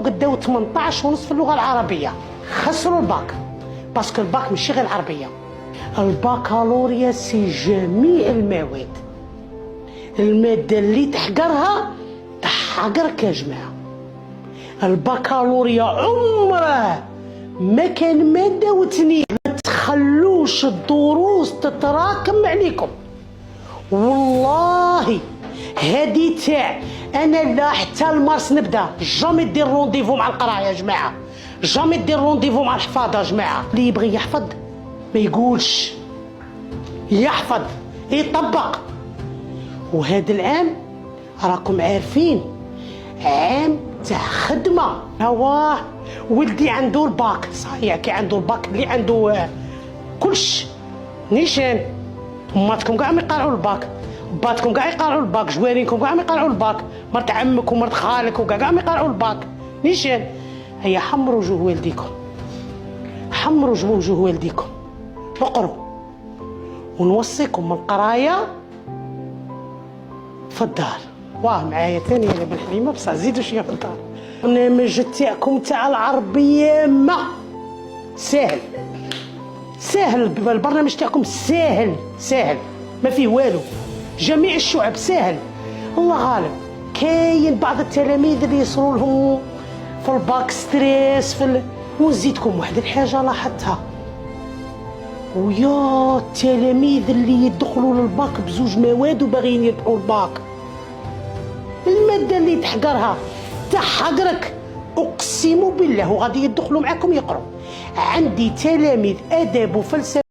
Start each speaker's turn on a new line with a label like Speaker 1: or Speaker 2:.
Speaker 1: قداو 18 ونص في اللغه العربيه، خسروا الباك باسكو الباك ماشي غير العربيه. البكالوريا سي جميع المواد، الماده اللي تحقرها تحقرك يا جماعه. البكالوريا عمره ما كان ماده وتنين. ما تخلوش الدروس تتراكم عليكم، والله هادي تاع انا لا حتى المارس نبدا جامي دير رونديفو مع القرايه يا جماعه، جامي دير رونديفو مع الحفاظه يا جماعه. اللي يبغي يحفظ ما يقولش، يحفظ يطبق. وهذا العام راكم عارفين عام تاع خدمه. هواه ولدي عنده الباك صحيح، كي عنده الباك اللي عنده كلش نيشان. اماتكم كاع ما يقارعوا الباك، باتكم كاع يقارعوا الباك، جوارينكم كاع ما يقارعوا الباك، مرت عمك ومرت خالك وكاع ما يقارعوا الباك نيشان. هيا حمروا وجوه والديكم، حمروا وجوه والديكم، اقروا. ونوصيكم من القرايه في الدار. واه معايا ثاني انا بن حليمه بصح زيدوا شويه في الدار. البرنامج تاعكم تاع العربيه ما ساهل، ساهل. البرنامج تاعكم ساهل ساهل ما فيه والو، جميع الشعب ساهل. الله غالب. كاين بعض التلاميذ اللي يصروا لهم في الباك ستريس ونزيدكم واحد الحاجه لاحظتها، ويا التلاميذ اللي يدخلوا للباك بزوج مواد وباغيين يربحوا الباك، الماده اللي تحقرها تحقرك اقسم بالله، وغادي يدخلوا معاكم يقروا. عندي تلاميذ اداب وفلسفه